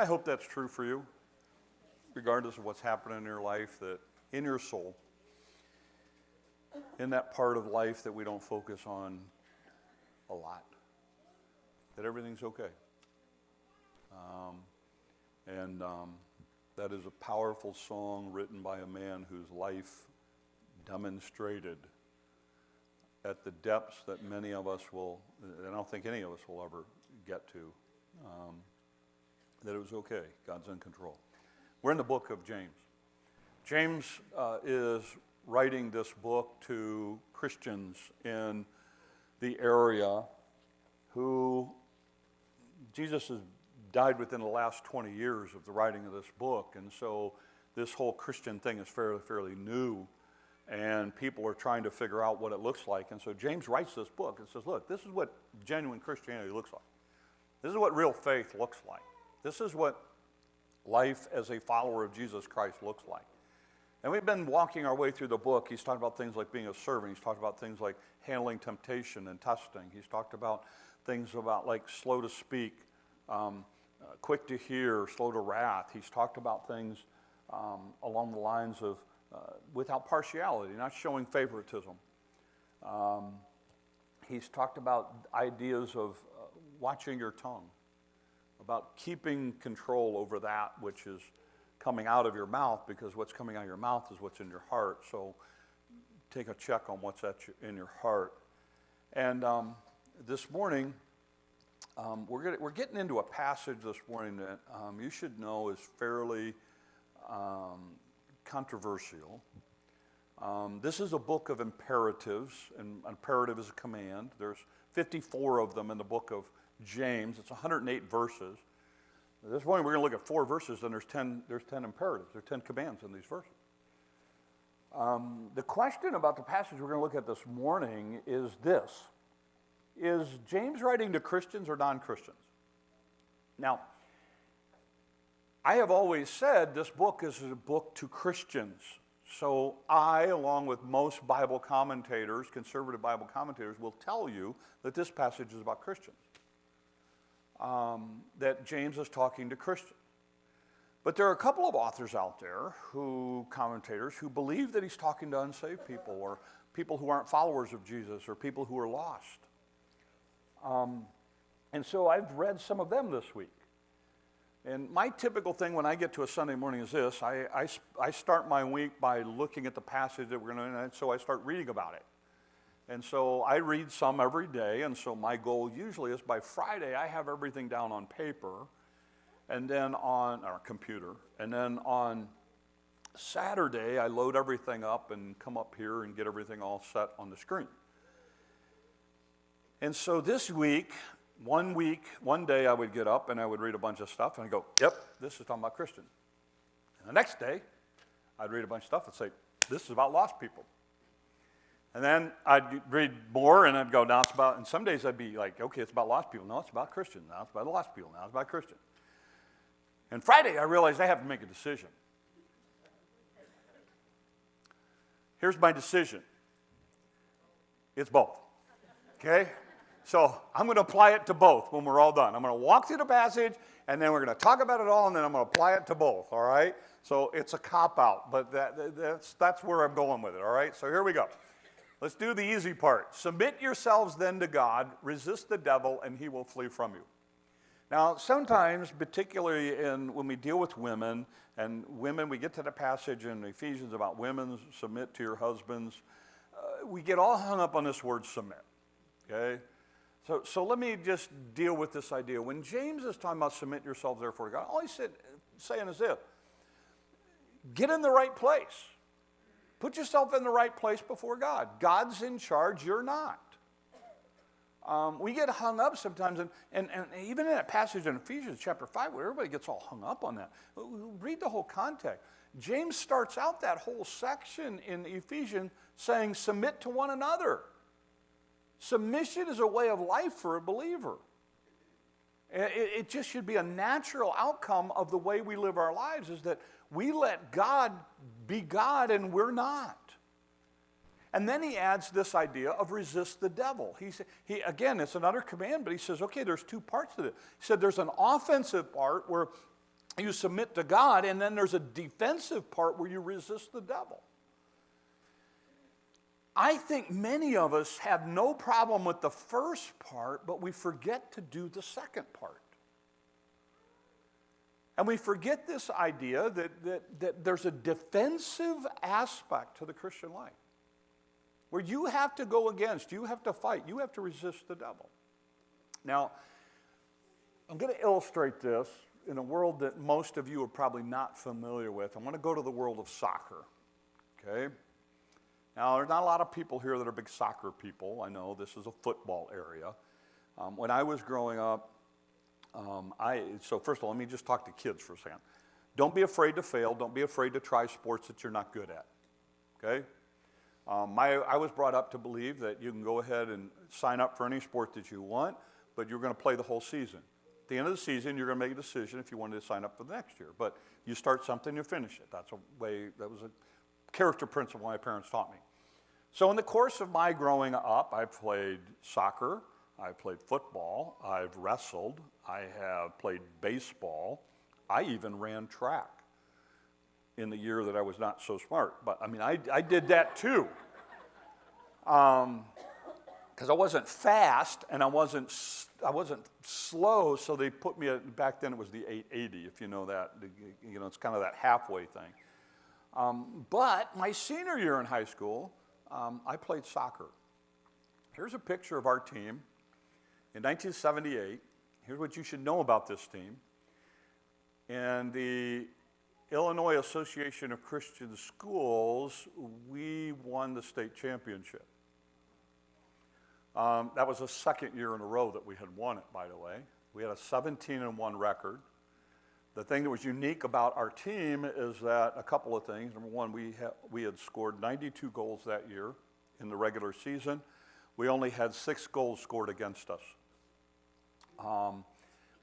I hope that's true for you, regardless of what's happening in your life, that in your soul, in that part of life that we don't focus on a lot, that everything's okay. That is a powerful song written by a man whose life demonstrated at the depths that many of us will, and I don't think any of us will ever get to, that it was okay. God's in control. We're in the book of James. James is writing this book to Christians in the area who Jesus has died within the last 20 years of the writing of this book, and so this whole Christian thing is fairly new, and people are trying to figure out what it looks like. And so James writes this book and says, look, this is what genuine Christianity looks like. This is what real faith looks like. This is what life as a follower of Jesus Christ looks like. And we've been walking our way through the book. He's talked about things like being a servant. He's talked about things like handling temptation and testing. He's talked about things about like slow to speak, quick to hear, slow to wrath. He's talked about things along the lines of without partiality, not showing favoritism. He's talked about ideas of watching your tongue, about keeping control over that which is coming out of your mouth, because what's coming out of your mouth is what's in your heart. So take a check on what's in your heart. And this morning, we're getting into a passage this morning that you should know is fairly controversial. This is a book of imperatives, and imperative is a command. There's 54 of them in the book of James. It's 108 verses. This morning we're going to look at 4 verses, and there's 10 imperatives. There are 10 commands in these verses. The question about the passage we're going to look at this morning is this. Is James writing to Christians or non-Christians? Now, I have always said this book is a book to Christians. So I, along with most Bible commentators, conservative Bible commentators, will tell you that this passage is about Christians. That James is talking to Christians. But there are a couple of authors out there, commentators, who believe that he's talking to unsaved people, or people who aren't followers of Jesus, or people who are lost. And so I've read some of them this week. And my typical thing when I get to a Sunday morning is this. I start my week by looking at the passage that we're going to, and so I start reading about it. And so I read some every day, and so my goal usually is by Friday I have everything down on paper, and then on our computer, and then on Saturday I load everything up and come up here and get everything all set on the screen. And so this week, one day I would get up and I would read a bunch of stuff and I'd go, yep, this is talking about Christians. And the next day, I'd read a bunch of stuff and say, this is about lost people. And then I'd read more and I'd go, now it's about, and some days I'd be like, okay, it's about lost people. No, it's about Christians. Now it's about lost people. Now it's about Christians. And Friday, I realized I have to make a decision. Here's my decision. It's both, okay? So I'm going to apply it to both when we're all done. I'm going to walk through the passage, and then we're going to talk about it all, and then I'm going to apply it to both, all right? So it's a cop-out, but that's where I'm going with it, all right? So here we go. Let's do the easy part. Submit yourselves then to God, resist the devil, and he will flee from you. Now, sometimes, particularly when we deal with women, and women, we get to the passage in Ephesians about women, submit to your husbands, we get all hung up on this word submit, okay? So let me just deal with this idea. When James is talking about submit yourselves therefore to God, all he's saying is this: get in the right place. Put yourself in the right place before God. God's in charge, you're not. We get hung up sometimes, and even in that passage in Ephesians chapter 5, where everybody gets all hung up on that. Read the whole context. James starts out that whole section in Ephesians saying, submit to one another. Submission is a way of life for a believer. It just should be a natural outcome of the way we live our lives, is that we let God be God and we're not. And then he adds this idea of resist the devil. Again, it's another command, but he says, okay, there's 2 parts to it. He said there's an offensive part where you submit to God, and then there's a defensive part where you resist the devil. I think many of us have no problem with the first part, but we forget to do the second part. And we forget this idea that there's a defensive aspect to the Christian life, where you have to go against, you have to fight, you have to resist the devil. Now, I'm going to illustrate this in a world that most of you are probably not familiar with. I want to go to the world of soccer, okay? Now, there's not a lot of people here that are big soccer people. I know this is a football area. When I was growing up, so first of all, let me just talk to kids for a second. Don't be afraid to fail. Don't be afraid to try sports that you're not good at, okay? I was brought up to believe that you can go ahead and sign up for any sport that you want, but you're going to play the whole season. At the end of the season, you're going to make a decision if you wanted to sign up for the next year. But you start something, you finish it. That was a character principle my parents taught me. So in the course of my growing up, I played soccer, I played football, I've wrestled, I have played baseball, I even ran track in the year that I was not so smart. But I mean, I did that too. Because I wasn't fast and I wasn't slow, so they put me at, back then it was the 880, if you know that. It's kind of that halfway thing. But my senior year in high school, I played soccer. Here's a picture of our team in 1978. Here's what you should know about this team. In the Illinois Association of Christian Schools, we won the state championship. That was the second year in a row that we had won it, by the way. We had a 17-1 record. The thing that was unique about our team is that a couple of things. Number one, we had scored 92 goals that year in the regular season. We only had 6 goals scored against us.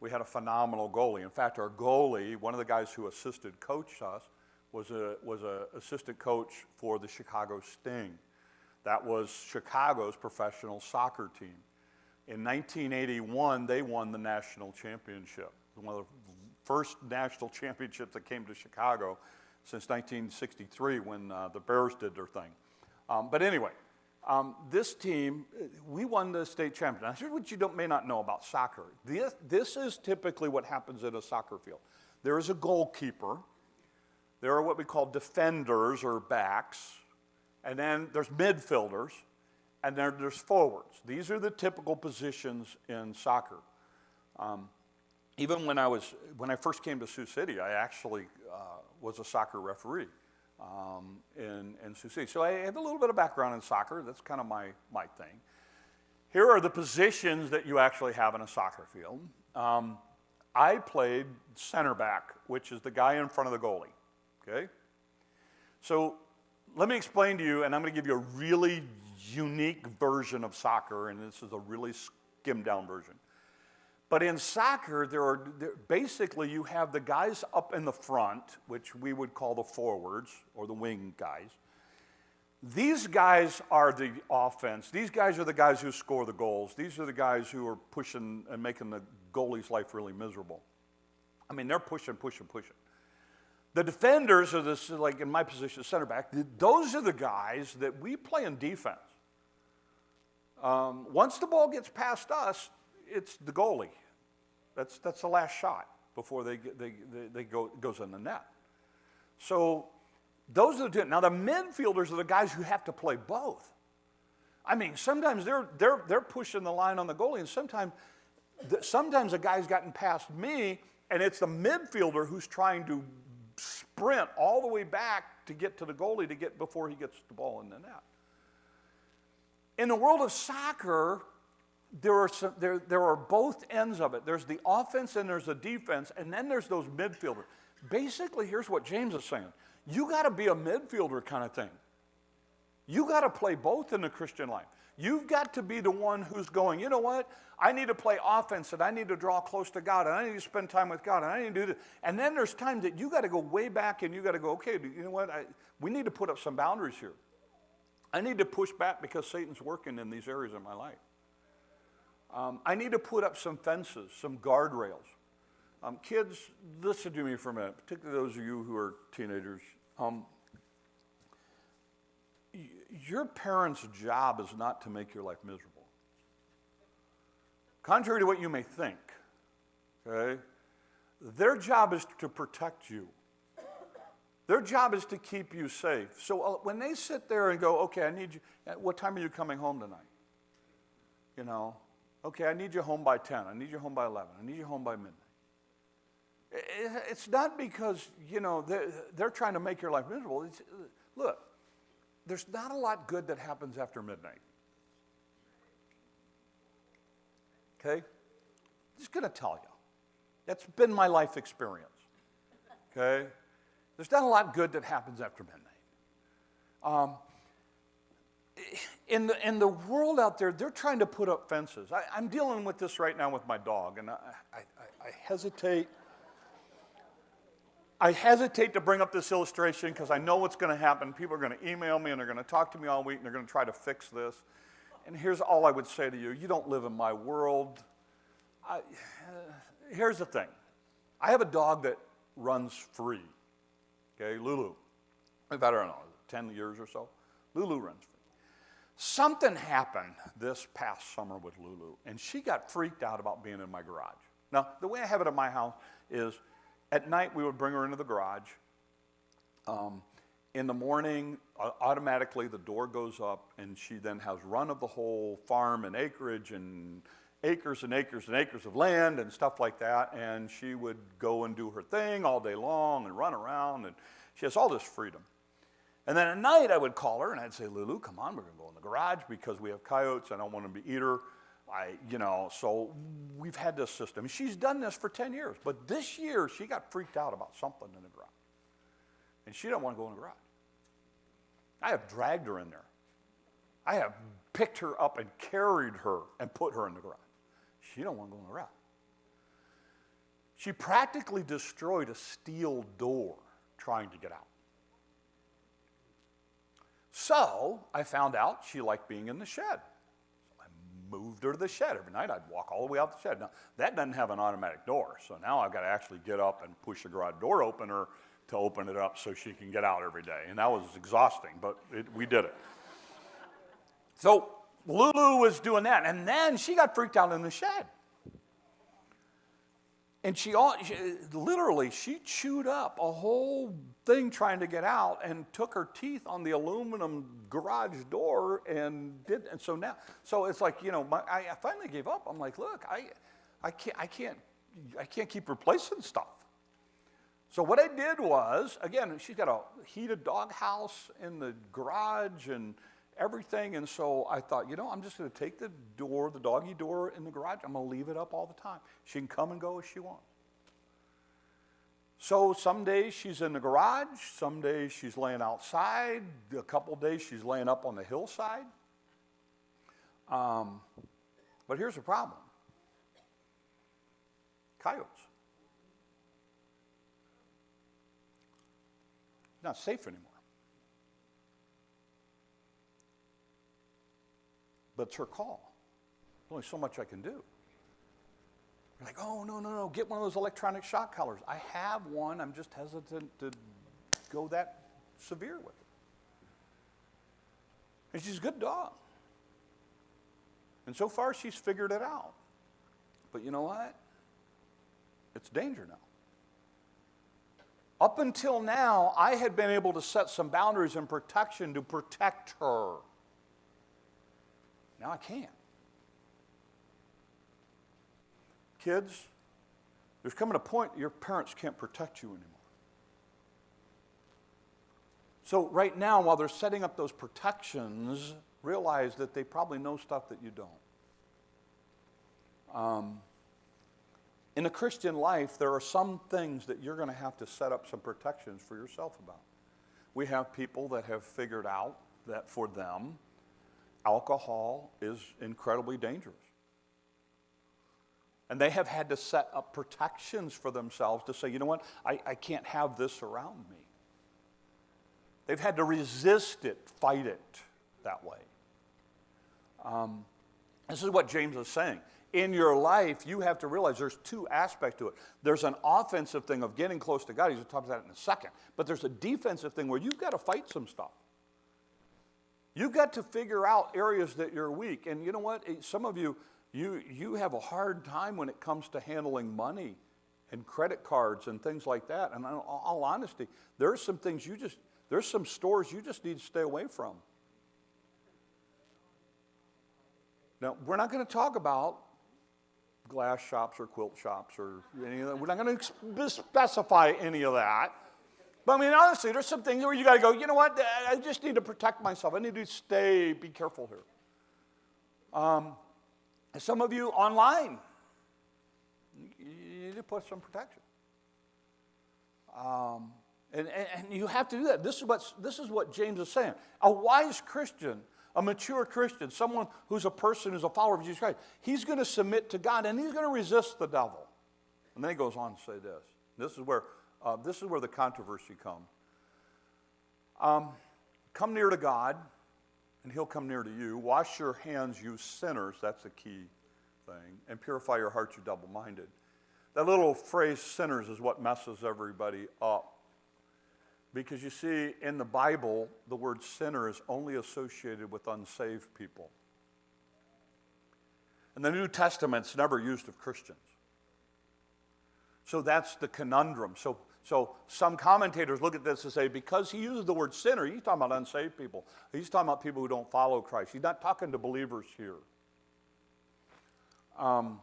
We had a phenomenal goalie. In fact, our goalie, one of the guys who assisted coached us, was a assistant coach for the Chicago Sting. That was Chicago's professional soccer team. In 1981, they won the national championship. One of the first national championships that came to Chicago since 1963 when the Bears did their thing. But anyway, this team, we won the state championship. Now, here's what you may not know about soccer. This is typically what happens in a soccer field. There is a goalkeeper. There are what we call defenders or backs. And then there's midfielders. And then there's forwards. These are the typical positions in soccer. Even when I first came to Sioux City, I actually was a soccer referee in Sioux City. So I have a little bit of background in soccer. That's kind of my thing. Here are the positions that you actually have in a soccer field. I played center back, which is the guy in front of the goalie. Okay? So let me explain to you, and I'm going to give you a really unique version of soccer, and this is a really skimmed down version. But in soccer, basically you have the guys up in the front, which we would call the forwards or the wing guys. These guys are the offense. These guys are the guys who score the goals. These are the guys who are pushing and making the goalie's life really miserable. I mean, they're pushing. The defenders are this, like in my position, center back. Those are the guys that we play in defense. Once the ball gets past us, it's the goalie. That's the last shot before goes in the net. So those are the two. Now the midfielders are the guys who have to play both. I mean, sometimes they're pushing the line on the goalie, and sometimes a guy's gotten past me, and it's the midfielder who's trying to sprint all the way back to get to the goalie before he gets the ball in the net. In the world of soccer, there are both ends of it. There's the offense and there's the defense, and then there's those midfielders. Basically, here's what James is saying. You got to be a midfielder kind of thing. You got to play both in the Christian life. You've got to be the one who's going, you know what? I need to play offense, and I need to draw close to God, and I need to spend time with God, and I need to do this. And then there's times that you got to go way back, and you got to go, okay, you know what? We need to put up some boundaries here. I need to push back because Satan's working in these areas of my life. I need to put up some fences, some guardrails. Kids, listen to me for a minute, particularly those of you who are teenagers. Your parents' job is not to make your life miserable. Contrary to what you may think, okay? Their job is to protect you. Their job is to keep you safe. So when they sit there and go, okay, I need you, what time are you coming home tonight? You know, okay, I need you home by 10. I need you home by 11. I need you home by midnight. It's not because, you know, they're trying to make your life miserable. Look, there's not a lot good that happens after midnight. Okay? I'm just going to tell you. That's been my life experience. Okay? There's not a lot good that happens after midnight. In the world out there, they're trying to put up fences. I'm dealing with this right now with my dog, and I hesitate. I hesitate to bring up this illustration because I know what's going to happen. People are going to email me, and they're going to talk to me all week, and they're going to try to fix this. And here's all I would say to you. You don't live in my world. Here's the thing. I have a dog that runs free. Okay, Lulu. We've had her, I don't know, 10 years or so. Lulu runs free. Something happened this past summer with Lulu, and she got freaked out about being in my garage. Now, the way I have it at my house is at night we would bring her into the garage. In the morning, automatically the door goes up, and she then has run of the whole farm and acreage and acres and acres and acres of land and stuff like that, and she would go and do her thing all day long and run around, and she has all this freedom. And then at night I would call her and I'd say, Lulu, come on, we're going to go in the garage because we have coyotes. I don't want them to eat her. So we've had this system. She's done this for 10 years, but this year she got freaked out about something in the garage, and she didn't want to go in the garage. I have dragged her in there. I have picked her up and carried her and put her in the garage. She don't want to go in the garage. She practically destroyed a steel door trying to get out. So I found out she liked being in the shed. So I moved her to the shed. Every night I'd walk all the way out the shed. Now, that doesn't have an automatic door, so now I've got to actually get up and push the garage door opener to open it up so she can get out every day. And that was exhausting, but we did it. So Lulu was doing that, and then she got freaked out in the shed. And she literally chewed up a whole thing trying to get out and took her teeth on the aluminum garage door and so it's like, you know, I finally gave up. I'm like, look, I can't keep replacing stuff. So what I did was, again, she's got a heated dog house in the garage and everything, and so I thought, you know, I'm just going to take the doggy door in the garage, I'm going to leave it up all the time. She can come and go as she wants. So some days she's in the garage, some days she's laying outside, a couple days she's laying up on the hillside. But here's the problem. Coyotes. Not safe anymore. But it's her call. There's only so much I can do. You're like, oh, no, get one of those electronic shock collars. I have one, I'm just hesitant to go that severe with it. And she's a good dog. And so far she's figured it out. But you know what? It's danger now. Up until now, I had been able to set some boundaries and protection to protect her. Now I can't. Kids, there's coming a point your parents can't protect you anymore. So right now, while they're setting up those protections, realize that they probably know stuff that you don't. In a Christian life, there are some things that you're going to have to set up some protections for yourself about. We have people that have figured out that for them, alcohol is incredibly dangerous. And they have had to set up protections for themselves to say, you know what, I can't have this around me. They've had to resist it, fight it that way. This is what James is saying. in your life, you have to realize there's two aspects to it. There's an offensive thing of getting close to God. He's going to talk about that in a second. But there's a defensive thing where you've got to fight some stuff. You've got to figure out areas that you're weak. And you know what? Some of you have a hard time when it comes to handling money and credit cards and things like that. And in all honesty, there's some things there's some stores you just need to stay away from. Now, we're not going to talk about glass shops or quilt shops or any of that. We're not going to specify any of that. But I mean, honestly, there's some things where you got to go, you know what, I just need to protect myself. I need to be careful here. Some of you online, you need to put some protection. And you have to do that. This is what James is saying. A wise Christian, a mature Christian, someone who's a person who's a follower of Jesus Christ, he's going to submit to God and he's going to resist the devil. And then he goes on to say this. This is where the controversy comes. Come near to God, and he'll come near to you. Wash your hands, you sinners. That's the key thing. And purify your hearts, you double-minded. That little phrase, sinners, is what messes everybody up. Because you see, in the Bible, the word sinner is only associated with unsaved people. And the New Testament's never used of Christians. So that's the conundrum. So some commentators look at this and say, because he uses the word sinner, he's talking about unsaved people. He's talking about people who don't follow Christ. He's not talking to believers here. And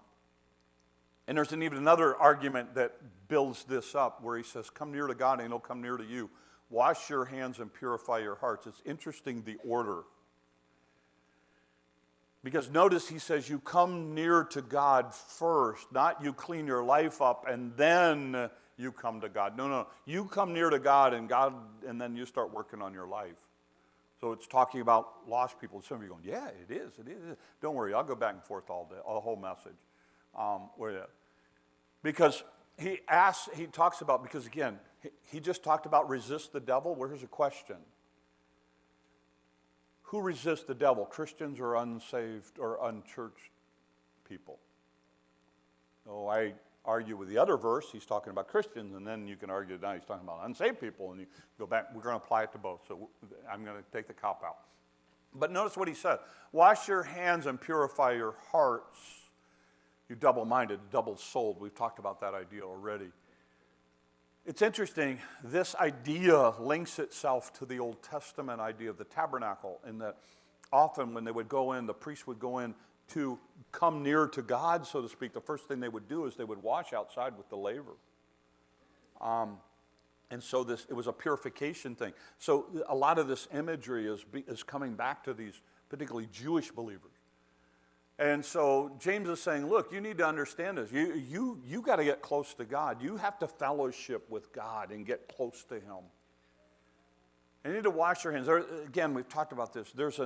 there's even another argument that builds this up where he says, come near to God and he'll come near to you. Wash your hands and purify your hearts. It's interesting, the order. Because notice he says you come near to God first, not you clean your life up and then you come to God. No. You come near to God and then you start working on your life. So it's talking about lost people. Some of you are going, yeah, it is. Don't worry, I'll go back and forth all day, the whole message. Because he talks about, because again, he just talked about resist the devil. Well, here's a question. Who resists the devil, Christians or unsaved or unchurched people? Oh, I argue with the other verse. He's talking about Christians, and then you can argue now he's talking about unsaved people, and you go back. We're going to apply it to both, so I'm going to take the cop out. But notice what he said. Wash your hands and purify your hearts. You double-minded, double-souled. We've talked about that idea already. It's interesting, this idea links itself to the Old Testament idea of the tabernacle, in that often when they would go in, the priest would go in to come near to God, so to speak. The first thing they would do is they would wash outside with the laver. And so it was a purification thing. So a lot of this imagery is coming back to these particularly Jewish believers. And so James is saying, look, you need to understand this. You got to get close to God. You have to fellowship with God and get close to him. And you need to wash your hands. Again, we've talked about this. There's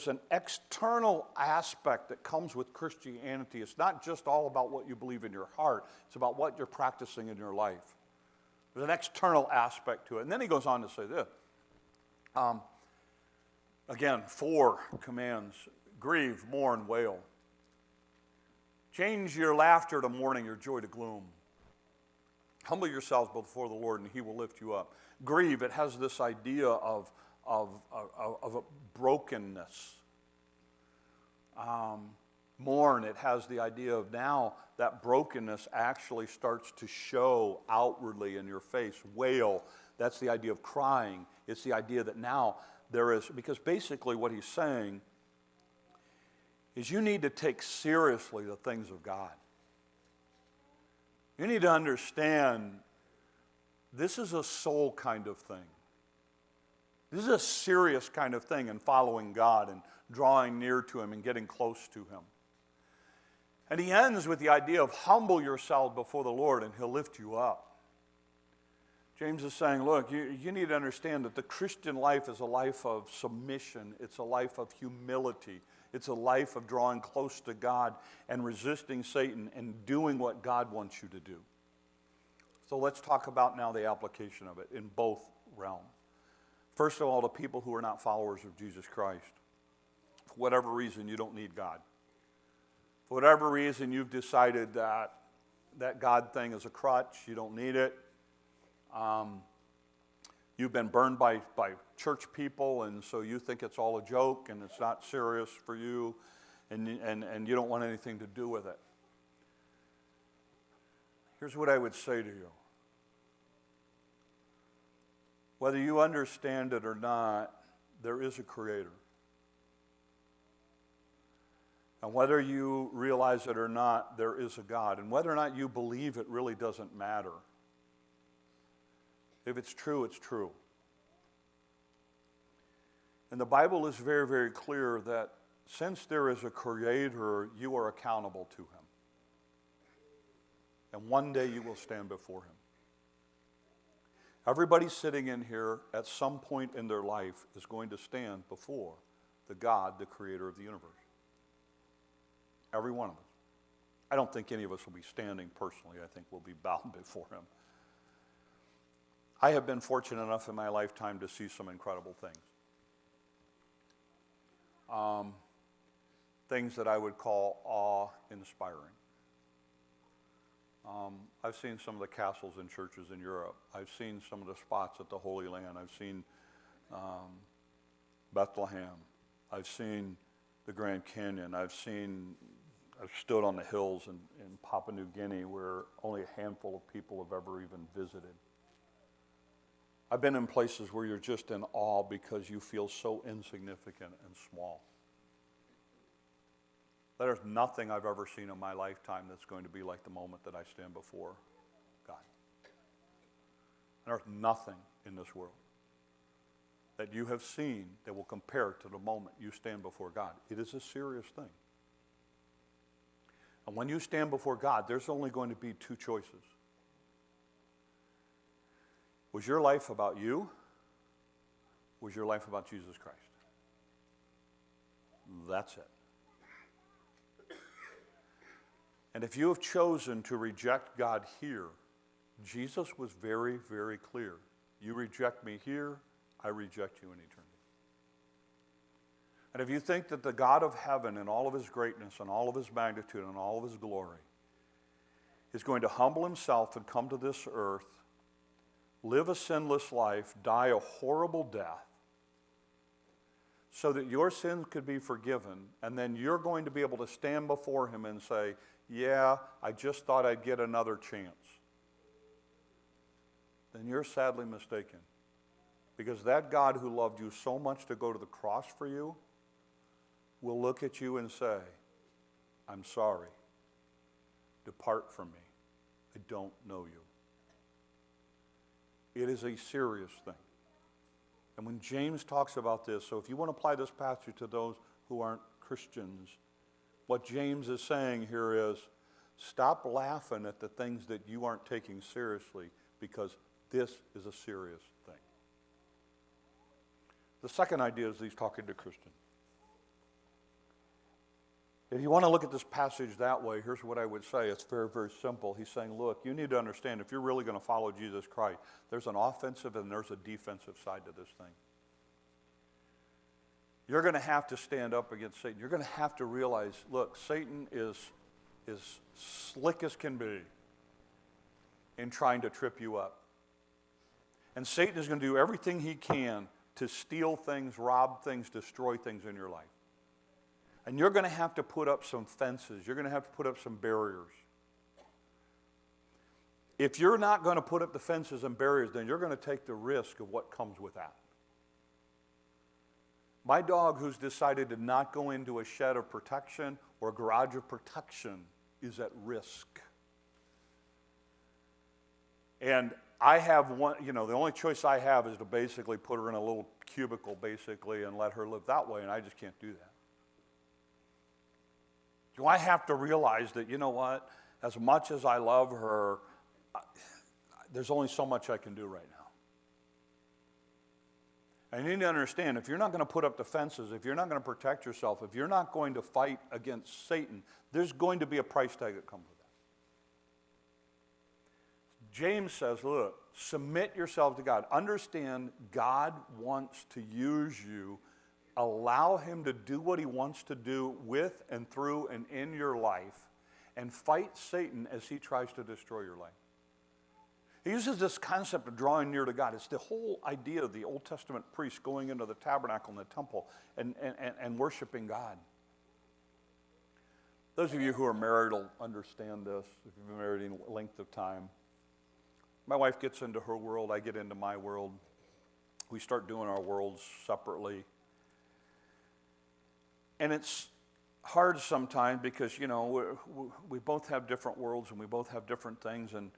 an external aspect that comes with Christianity. It's not just all about what you believe in your heart. It's about what you're practicing in your life. There's an external aspect to it. And then he goes on to say this. Again, 4 commands. Grieve, mourn, wail. Change your laughter to mourning, your joy to gloom. Humble yourselves before the Lord, and he will lift you up. Grieve, it has this idea of a brokenness. Mourn, it has the idea of now that brokenness actually starts to show outwardly in your face. Wail, that's the idea of crying. It's the idea that now there is, because basically what he's saying is you need to take seriously the things of God. You need to understand this is a soul kind of thing. This is a serious kind of thing in following God and drawing near to him and getting close to him. And he ends with the idea of humble yourself before the Lord and he'll lift you up. James is saying, look, you need to understand that the Christian life is a life of submission. It's a life of humility. It's a life of drawing close to God and resisting Satan and doing what God wants you to do. So let's talk about now the application of it in both realms. First of all, to people who are not followers of Jesus Christ. For whatever reason, you don't need God. For whatever reason, you've decided that that God thing is a crutch, you don't need it. You've been burned by church people, and so you think it's all a joke and it's not serious for you, and you don't want anything to do with it. Here's what I would say to you. Whether you understand it or not, there is a creator. And whether you realize it or not, there is a God. And whether or not you believe it really doesn't matter. If it's true, it's true. And the Bible is very, very clear that since there is a creator, you are accountable to him. And one day you will stand before him. Everybody sitting in here at some point in their life is going to stand before the God, the creator of the universe. Every one of us. I don't think any of us will be standing personally. I think we'll be bowing before him. I have been fortunate enough in my lifetime to see some incredible things. Things that I would call awe-inspiring. I've seen some of the castles in churches in Europe. I've seen some of the spots at the Holy Land. I've seen Bethlehem. I've seen the Grand Canyon. I've stood on the hills in Papua New Guinea where only a handful of people have ever even visited. I've been in places where you're just in awe because you feel so insignificant and small. There's nothing I've ever seen in my lifetime that's going to be like the moment that I stand before God. There's nothing in this world that you have seen that will compare to the moment you stand before God. It is a serious thing. And when you stand before God, there's only going to be two choices. Was your life about you? Was your life about Jesus Christ? That's it. And if you have chosen to reject God here, Jesus was very, very clear. You reject me here, I reject you in eternity. And if you think that the God of heaven in all of his greatness and all of his magnitude and all of his glory is going to humble himself and come to this earth, live a sinless life, die a horrible death, so that your sins could be forgiven, and then you're going to be able to stand before him and say, yeah, I just thought I'd get another chance, then you're sadly mistaken. Because that God who loved you so much to go to the cross for you will look at you and say, I'm sorry. Depart from me. I don't know you. It is a serious thing. And when James talks about this, so if you want to apply this passage to those who aren't Christians, what James is saying here is, stop laughing at the things that you aren't taking seriously, because this is a serious thing. The second idea is he's talking to Christians. If you want to look at this passage that way, here's what I would say. It's very, very simple. He's saying, look, you need to understand, if you're really going to follow Jesus Christ, there's an offensive and there's a defensive side to this thing. You're going to have to stand up against Satan. You're going to have to realize, look, Satan is slick as can be in trying to trip you up. And Satan is going to do everything he can to steal things, rob things, destroy things in your life. And you're going to have to put up some fences. You're going to have to put up some barriers. If you're not going to put up the fences and barriers, then you're going to take the risk of what comes with that. My dog, who's decided to not go into a shed of protection or a garage of protection, is at risk. And I have one, the only choice I have is to basically put her in a little cubicle, basically, and let her live that way, and I just can't do that. So I have to realize that, you know what, as much as I love her, there's only so much I can do right now. And you need to understand, if you're not going to put up the fences, if you're not going to protect yourself, if you're not going to fight against Satan, there's going to be a price tag that comes with that. James says, look, submit yourself to God. Understand God wants to use you Allow him to do what he wants to do with and through and in your life, and fight Satan as he tries to destroy your life. He uses this concept of drawing near to God. It's the whole idea of the Old Testament priest going into the tabernacle and the temple and worshiping God. Those of you who are married will understand this, if you've been married any length of time. My wife gets into her world, I get into my world. We start doing our worlds separately. And it's hard sometimes because, you know, we both have different worlds and we both have different things. And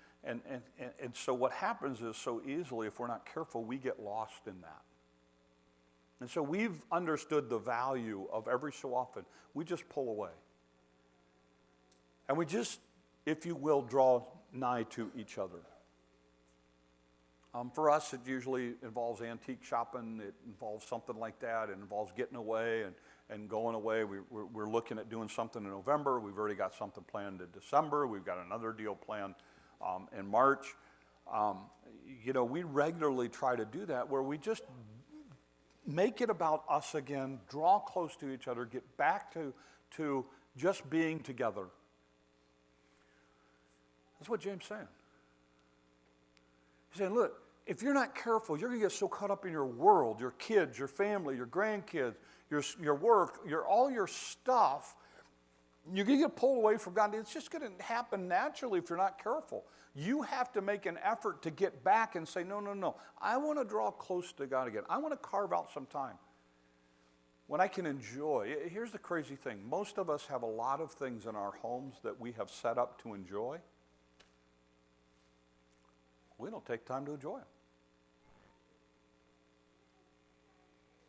so what happens is, so easily, if we're not careful, we get lost in that. And so we've understood the value of every so often, we just pull away. And we just, if you will, draw nigh to each other. For us, it usually involves antique shopping. It involves something like that. It involves getting away and going away. We're looking at doing something in November. We've already got something planned in December. We've got another deal planned in March. You know, we regularly try to do that where we just make it about us again, draw close to each other, get back to just being together. That's what James is saying. He's saying, look, if you're not careful, you're going to get so caught up in your world, your kids, your family, your grandkids, your work, all your stuff, you're going to get pulled away from God. It's just going to happen naturally if you're not careful. You have to make an effort to get back and say, no. I want to draw close to God again. I want to carve out some time when I can enjoy. Here's the crazy thing. Most of us have a lot of things in our homes that we have set up to enjoy. We don't take time to enjoy them.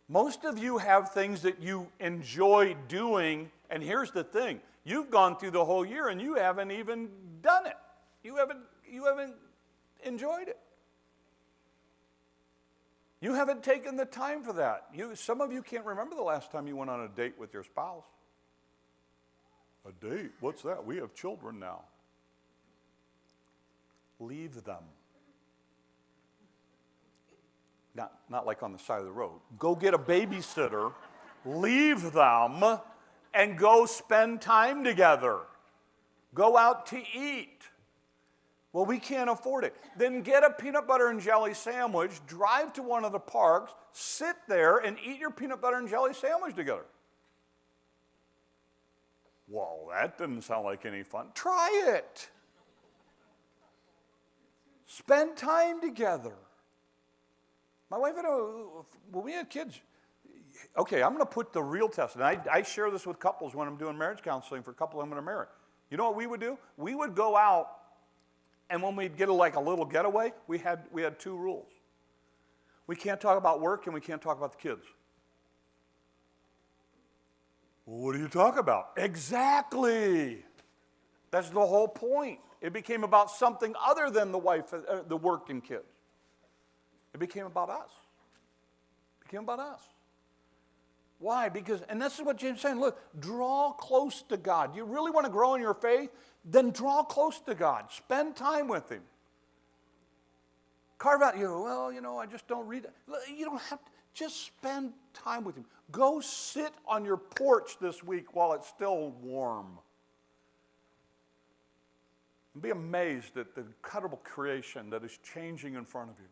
Most of you have things that you enjoy doing, and here's the thing. You've gone through the whole year and you haven't even done it. You haven't enjoyed it. You haven't taken the time for that. Some of you can't remember the last time you went on a date with your spouse. A date? What's that? We have children now. Leave them. Not like on the side of the road. Go get a babysitter, leave them, and go spend time together. Go out to eat. Well, we can't afford it. Then get a peanut butter and jelly sandwich, drive to one of the parks, sit there, and eat your peanut butter and jelly sandwich together. Well, that didn't sound like any fun. Try it. Spend time together. My wife and I, when we had kids, okay, I'm going to put the real test, and I share this with couples when I'm doing marriage counseling for a couple I'm going to marry. You know what we would do? We would go out, and when we'd get a little getaway, we had two rules. We can't talk about work, and we can't talk about the kids. Well, what do you talk about? Exactly. That's the whole point. It became about something other than the wife, the work and kids. It became about us. It became about us. Why? Because, and this is what James is saying, look, draw close to God. You really want to grow in your faith? Then draw close to God. Spend time with Him. Carve out, I just don't read it. You don't have to, just spend time with Him. Go sit on your porch this week while it's still warm. And be amazed at the incredible creation that is changing in front of you.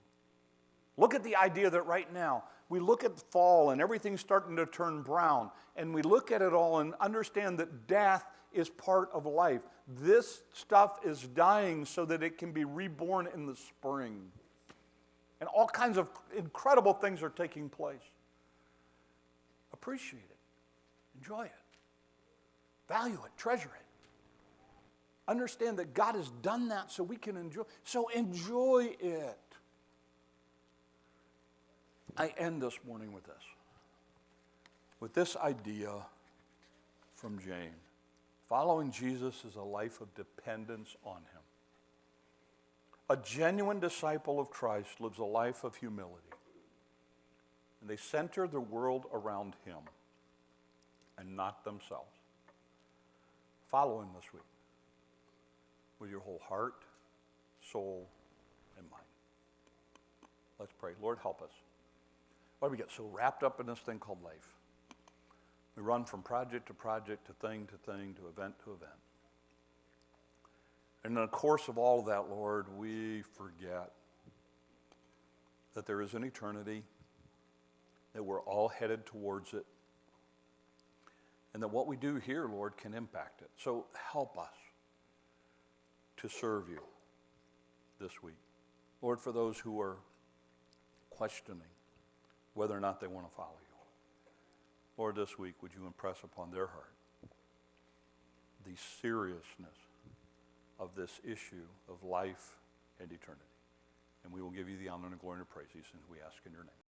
Look at the idea that right now, we look at the fall and everything's starting to turn brown, and we look at it all and understand that death is part of life. This stuff is dying so that it can be reborn in the spring. And all kinds of incredible things are taking place. Appreciate it. Enjoy it. Value it. Treasure it. Understand that God has done that so we can enjoy. So enjoy it. I end this morning with this idea from James. Following Jesus is a life of dependence on Him. A genuine disciple of Christ lives a life of humility. And they center the world around Him and not themselves. Follow Him this week with your whole heart, soul, and mind. Let's pray. Lord, help us. Why do we get so wrapped up in this thing called life? We run from project to project, to thing to thing, to event to event. And in the course of all of that, Lord, we forget that there is an eternity, that we're all headed towards it, and that what we do here, Lord, can impact it. So help us to serve you this week. Lord, for those who are questioning whether or not they want to follow you, Lord, this week, would you impress upon their heart the seriousness of this issue of life and eternity? And we will give you the honor and glory and praise, these things we ask in your name.